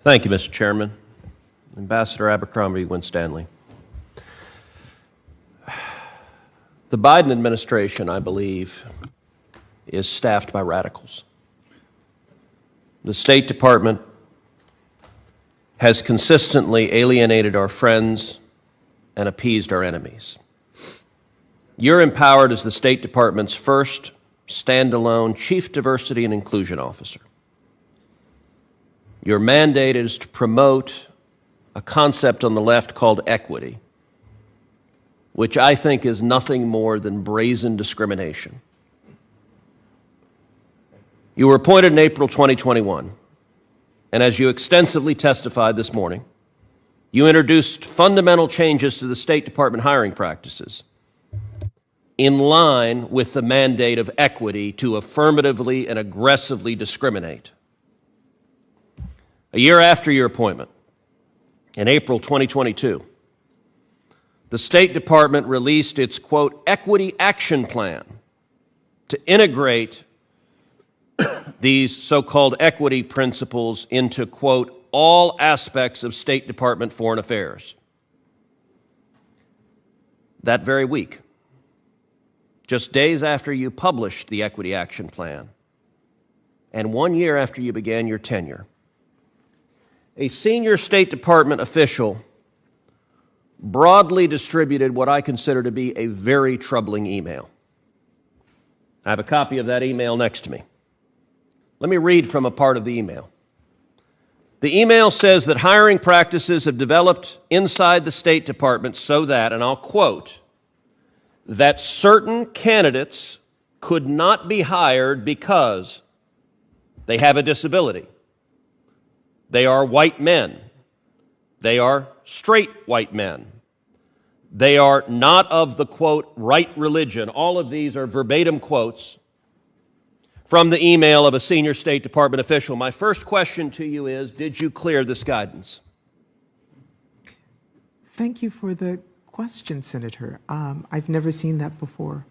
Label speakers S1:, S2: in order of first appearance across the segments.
S1: Thank you, Mr. Chairman. Ambassador Abercrombie Winstanley. The Biden administration, I believe, is staffed by radicals. The State Department has consistently alienated our friends and appeased our enemies. You're empowered as the State Department's first standalone Chief Diversity and Inclusion Officer. Your mandate is to promote a concept on the left called equity, which I think is nothing more than brazen discrimination. You were appointed in April 2021, and as you extensively testified this morning, you introduced fundamental changes to the State Department hiring practices in line with the mandate of equity to affirmatively and aggressively discriminate. A year after your appointment, in April 2022, the State Department released its, quote, equity action plan to integrate these so-called equity principles into, quote, all aspects of State Department foreign affairs. That very week, just days after you published the equity action plan, and 1 year after you began your tenure, a senior State Department official broadly distributed what I consider to be a very troubling email. I have a copy of that email next to me. Let me read from a part of the email. The email says that hiring practices have developed inside the State Department so that, and I'll quote, that certain candidates could not be hired because they have a disability. They are white men. They are straight white men. They are not of the, quote, right religion. All of these are verbatim quotes from the email of a senior State Department official. My first question to you is, did you clear this guidance?
S2: Thank you for the question, Senator. I've never seen that before.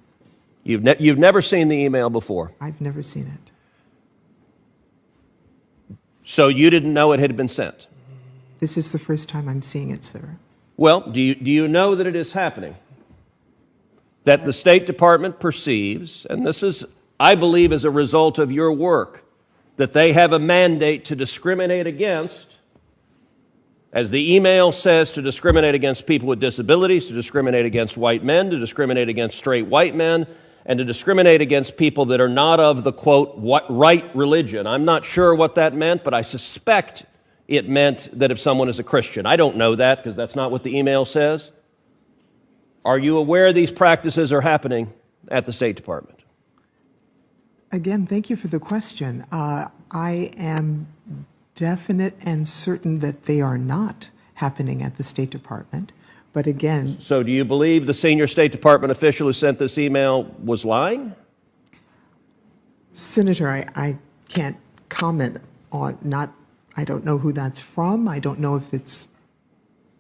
S1: You've never seen the email before?
S2: I've never seen it.
S1: So you didn't know it had been sent?
S2: This is the first time I'm seeing it, sir.
S1: Well, do you know that it is happening? That the State Department perceives, and this is, I believe, as a result of your work, that they have a mandate to discriminate against, as the email says, to discriminate against people with disabilities, to discriminate against white men, to discriminate against straight white men, and to discriminate against people that are not of the, quote, right religion. I'm not sure what that meant, but I suspect it meant that if someone is a Christian. I don't know that because that's not what the email says. Are you aware these practices are happening at the State Department?
S2: Again, thank you for the question. I am definite and certain that they are not happening at the State Department. But again...
S1: So do you believe the senior State Department official who sent this email was lying?
S2: Senator, I can't comment on, I don't know who that's from. I don't know if it's,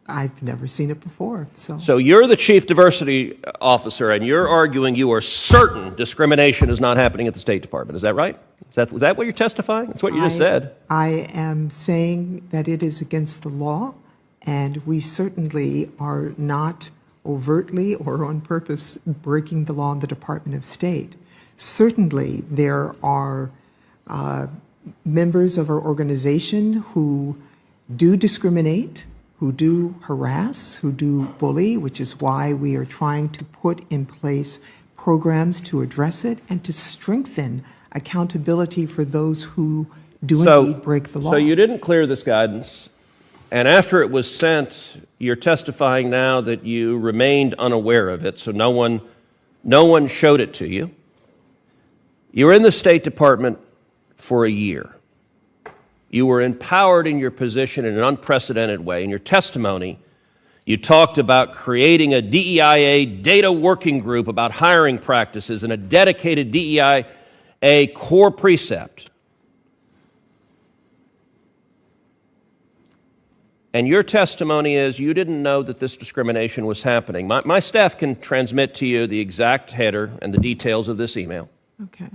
S2: I've never seen it before, so.
S1: So you're the Chief Diversity Officer, and you're arguing you are certain discrimination is not happening at the State Department. Is that right? Is that what you're testifying? That's what you just said.
S2: I am saying that it is against the law, and we certainly are not overtly or on purpose breaking the law in the Department of State. Certainly, there are members of our organization who do discriminate, who do harass, who do bully, which is why we are trying to put in place programs to address it and to strengthen accountability for those who do indeed break the law.
S1: So you didn't clear this guidance, and after it was sent, you're testifying now that you remained unaware of it, so no one showed it to you. You were in the State Department for a year. You were empowered in your position in an unprecedented way. In your testimony, you talked about creating a DEIA data working group about hiring practices and a dedicated DEIA core precept. And your testimony is you didn't know that this discrimination was happening. My staff can transmit to you the exact header and the details of this email.
S2: Okay.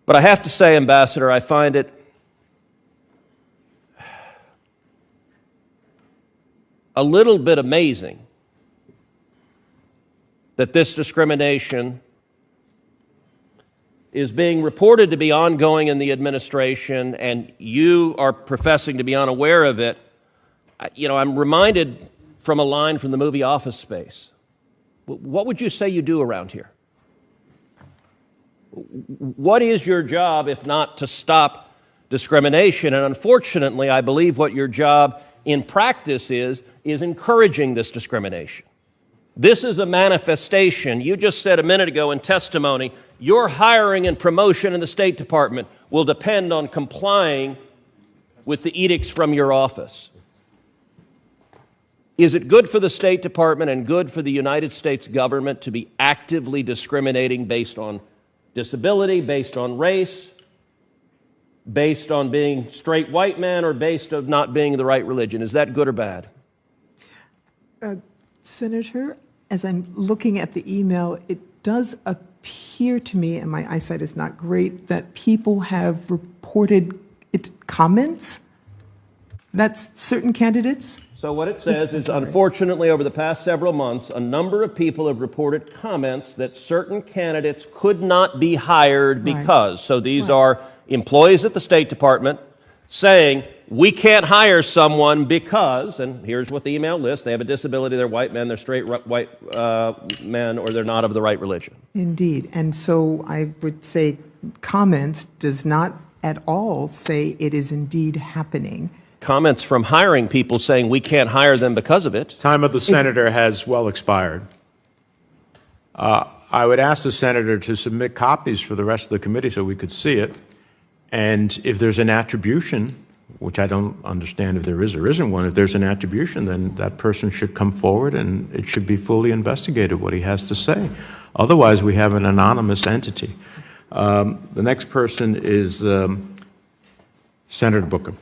S1: But I have to say, Ambassador, I find it a little bit amazing that this discrimination is being reported to be ongoing in the administration, and you are professing to be unaware of it. You know, I'm reminded from a line from the movie Office Space. What would you say you do around here? What is your job if not to stop discrimination? And unfortunately, I believe what your job in practice is encouraging this discrimination. This is a manifestation. You just said a minute ago in testimony, your hiring and promotion in the State Department will depend on complying with the edicts from your office. Is it good for the State Department and good for the United States government to be actively discriminating based on disability, based on race, based on being straight white man, or based on not being the right religion? Is that good or bad?
S2: Senator, as I'm looking at the email, it does appear to me, and my eyesight is not great, that people have reported comments. That's certain candidates.
S1: So what it says is, unfortunately, over the past several months, a number of people have reported comments that certain candidates could not be hired because. So these are employees at the State Department saying, we can't hire someone because, and here's what the email lists, they have a disability, they're white men, they're straight white men, or they're not of the right religion.
S2: Indeed. And so I would say comments does not at all say it is indeed happening.
S1: Comments from hiring people saying we can't hire them because of it.
S3: Time of the senator has well expired. I would ask the senator to submit copies for the rest of the committee so we could see it. And if there's an attribution, which I don't understand if there is or isn't one, if there's an attribution, then that person should come forward and it should be fully investigated what he has to say. Otherwise, we have an anonymous entity. The next person is Senator Booker.